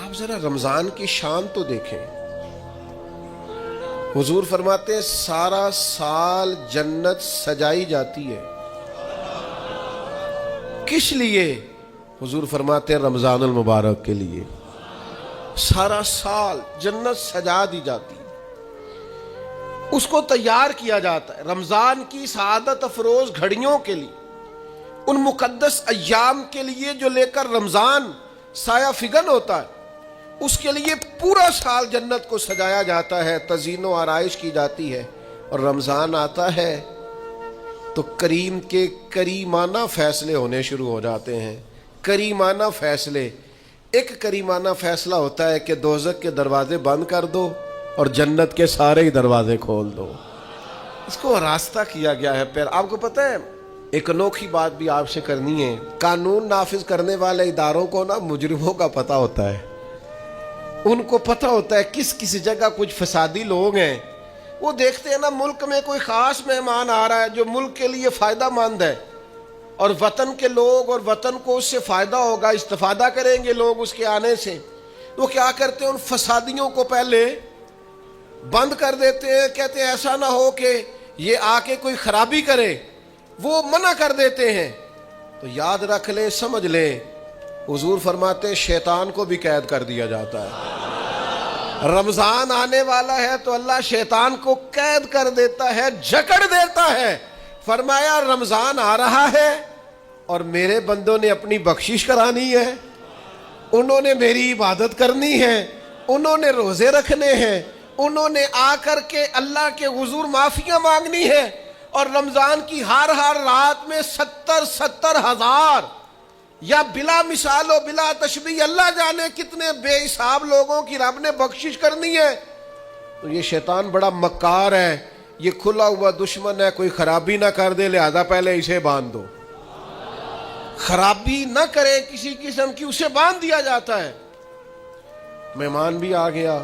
آپ ذرا رمضان کی شان تو دیکھیں. حضور فرماتے ہیں سارا سال جنت سجائی جاتی ہے. کس لیے؟ حضور فرماتے ہیں رمضان المبارک کے لیے. سارا سال جنت سجا دی جاتی ہے، اس کو تیار کیا جاتا ہے رمضان کی سعادت افروز گھڑیوں کے لیے، ان مقدس ایام کے لیے جو لے کر رمضان سایہ فگن ہوتا ہے. اس کے لیے پورا سال جنت کو سجایا جاتا ہے، تزئین و آرائش کی جاتی ہے. اور رمضان آتا ہے تو کریم کے کریمانہ فیصلے ہونے شروع ہو جاتے ہیں. کریمانہ فیصلے. ایک کریمانہ فیصلہ ہوتا ہے کہ دوزخ کے دروازے بند کر دو اور جنت کے سارے ہی دروازے کھول دو. اس کو راستہ کیا گیا ہے. پھر آپ کو پتہ ہے ایک انوکھی بات بھی آپ سے کرنی ہے. قانون نافذ کرنے والے اداروں کو نا مجرموں کا پتہ ہوتا ہے. ان کو پتہ ہوتا ہے کس کسی جگہ کچھ فسادی لوگ ہیں. وہ دیکھتے ہیں نا ملک میں کوئی خاص مہمان آ رہا ہے جو ملک کے لیے فائدہ مند ہے اور وطن کے لوگ اور وطن کو اس سے فائدہ ہوگا، استفادہ کریں گے لوگ اس کے آنے سے. وہ کیا کرتے ہیں؟ ان فسادیوں کو پہلے بند کر دیتے ہیں. کہتے ہیں ایسا نہ ہو کہ یہ آ کے کوئی خرابی کرے. وہ منع کر دیتے ہیں. تو یاد رکھ لیں، سمجھ لیں، حضور فرماتے ہیں شیطان کو بھی قید کر دیا جاتا ہے. رمضان آنے والا ہے تو اللہ شیطان کو قید کر دیتا ہے، جکڑ دیتا ہے. فرمایا رمضان آ رہا ہے اور میرے بندوں نے اپنی بخشش کرانی ہے، انہوں نے میری عبادت کرنی ہے، انہوں نے روزے رکھنے ہیں، انہوں نے آ کر کے اللہ کے حضور معافیاں مانگنی ہے. اور رمضان کی ہر رات میں 70 ہزار یا بلا مثال و بلا تشبیہ اللہ جانے کتنے بے حساب لوگوں کی رب نے بخشش کرنی ہے. تو یہ شیطان بڑا مکار ہے، یہ کھلا ہوا دشمن ہے. کوئی خرابی نہ کر دے لہذا پہلے اسے باندھ دو. خرابی نہ کرے کسی قسم کی، اسے باندھ دیا جاتا ہے. مہمان بھی آ گیا،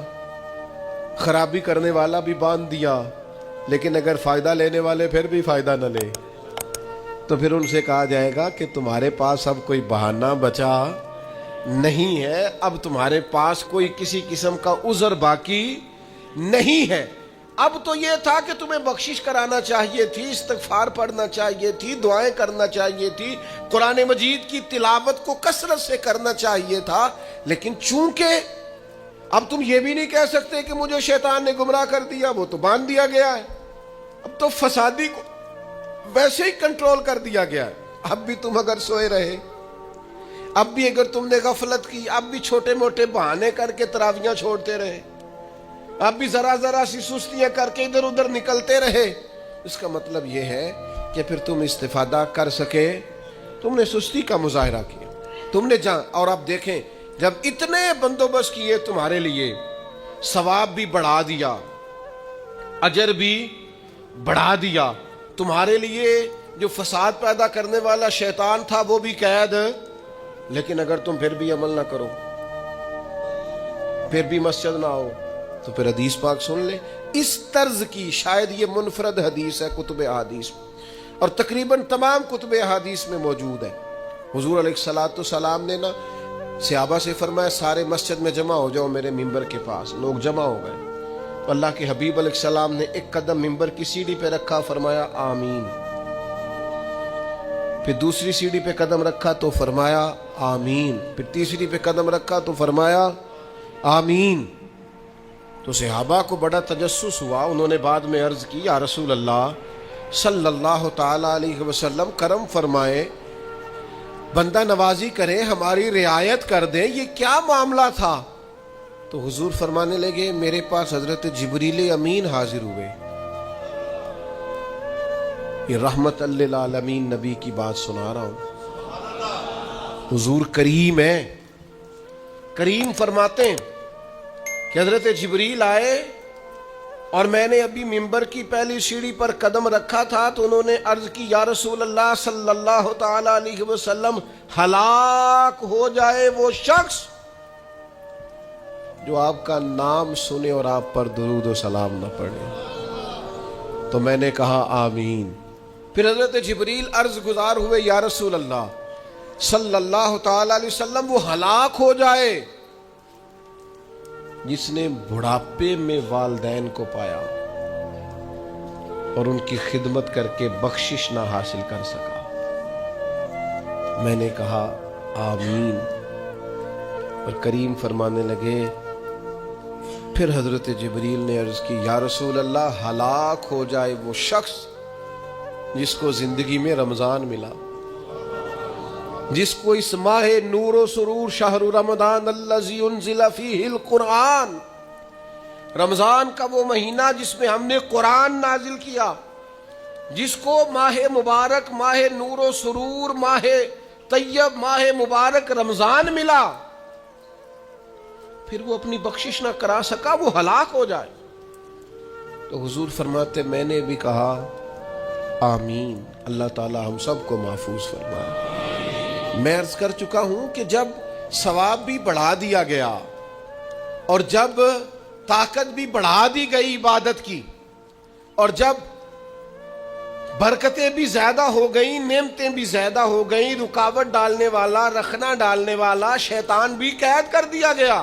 خرابی کرنے والا بھی باندھ دیا، لیکن اگر فائدہ لینے والے پھر بھی فائدہ نہ لے تو پھر ان سے کہا جائے گا کہ تمہارے پاس اب کوئی بہانہ بچا نہیں ہے، اب تمہارے پاس کوئی کسی قسم کا عذر باقی نہیں ہے. اب تو یہ تھا کہ تمہیں بخشش کرانا چاہیے تھی، استغفار پڑھنا چاہیے تھی، دعائیں کرنا چاہیے تھی، قرآن مجید کی تلاوت کو کثرت سے کرنا چاہیے تھا. لیکن چونکہ اب تم یہ بھی نہیں کہہ سکتے کہ مجھے شیطان نے گمراہ کر دیا، وہ تو باندھ دیا گیا ہے. اب تو فسادی کو ویسے ہی کنٹرول کر دیا گیا ہے. اب بھی تم اگر سوئے رہے، اب بھی اگر تم نے غفلت کی، اب بھی چھوٹے موٹے بہانے کر کے تراویاں چھوڑتے رہے، اب بھی ذرا سی سستیاں کر کے ادھر ادھر نکلتے رہے، اس کا مطلب یہ ہے کہ پھر تم استفادہ کر سکے. تم نے سستی کا مظاہرہ کیا، تم نے اور اب دیکھیں جب اتنے بندوبست کیے تمہارے لیے، ثواب بھی بڑھا دیا، اجر بھی بڑھا دیا تمہارے لیے. جو فساد پیدا کرنے والا شیطان تھا وہ بھی قید. لیکن اگر تم پھر بھی عمل نہ کرو، پھر بھی مسجد نہ آؤ، تو پھر حدیث پاک سن لے. اس طرز کی شاید یہ منفرد حدیث ہے کتب احادیث میں، اور تقریباً تمام کتب احادیث میں موجود ہے. حضور علیہ الصلوۃ والسلام نے نا صحابہ سے فرمایا سارے مسجد میں جمع ہو جاؤ میرے ممبر کے پاس. لوگ جمع ہو گئے. اللہ کے حبیب علیہ السلام نے ایک قدم ممبر کی سیڑھی پہ رکھا، فرمایا آمین. پھر دوسری سیڑھی پہ قدم رکھا تو فرمایا آمین. پھر تیسری پہ قدم رکھا تو فرمایا آمین. تو صحابہ کو بڑا تجسس ہوا. انہوں نے بعد میں عرض کی یا رسول اللہ صلی اللہ تعالی علیہ وسلم کرم فرمائے، بندہ نوازی کریں، ہماری رعایت کر دیں، یہ کیا معاملہ تھا؟ تو حضور فرمانے لگے میرے پاس حضرت جبریل امین حاضر ہوئے. یہ رحمت للعالمین نبی کی بات سنا رہا ہوں. حضور کریم ہے. کریم فرماتے ہیں کہ حضرت جبریل آئے اور میں نے ابھی ممبر کی پہلی سیڑھی پر قدم رکھا تھا تو انہوں نے عرض کی یا رسول اللہ صلی اللہ تعالی علیہ وسلم، ہلاک ہو جائے وہ شخص جو آپ کا نام سنے اور آپ پر درود و سلام نہ پڑھے. تو میں نے کہا آمین. پھر حضرت جبریل عرض گزار ہوئے یا رسول اللہ صلی اللہ تعالی علیہ وسلم، وہ ہلاک ہو جائے جس نے بڑھاپے میں والدین کو پایا اور ان کی خدمت کر کے بخشش نہ حاصل کر سکا. میں نے کہا آمین. اور کریم فرمانے لگے. پھر حضرت جبریل نے عرض کی یا رسول اللہ ہلاک ہو جائے وہ شخص جس کو زندگی میں رمضان ملا، جس کو اس ماہ نور و سرور شہر رمضان الذی انزل فیہ القرآن، رمضان کا وہ مہینہ جس میں ہم نے قرآن نازل کیا، جس کو ماہ مبارک، ماہ نور و سرور، ماہ طیب، ماہ مبارک رمضان ملا، پھر وہ اپنی بخشش نہ کرا سکا، وہ ہلاک ہو جائے. تو حضور فرماتے میں نے بھی کہا آمین. اللہ تعالی ہم سب کو محفوظ فرمائے. میں عرض کر چکا ہوں کہ جب ثواب بھی بڑھا دیا گیا اور جب طاقت بھی بڑھا دی گئی عبادت کی، اور جب برکتیں بھی زیادہ ہو گئیں، نعمتیں بھی زیادہ ہو گئیں، رکاوٹ ڈالنے والا، رخنا ڈالنے والا شیطان بھی قید کر دیا گیا،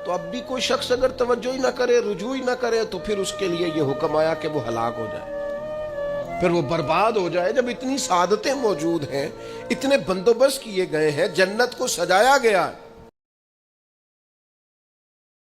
تو اب بھی کوئی شخص اگر توجہ ہی نہ کرے، رجوع ہی نہ کرے، تو پھر اس کے لیے یہ حکم آیا کہ وہ ہلاک ہو جائے، پھر وہ برباد ہو جائے. جب اتنی سعادتیں موجود ہیں، اتنے بندوبست کیے گئے ہیں، جنت کو سجایا گیا ہے،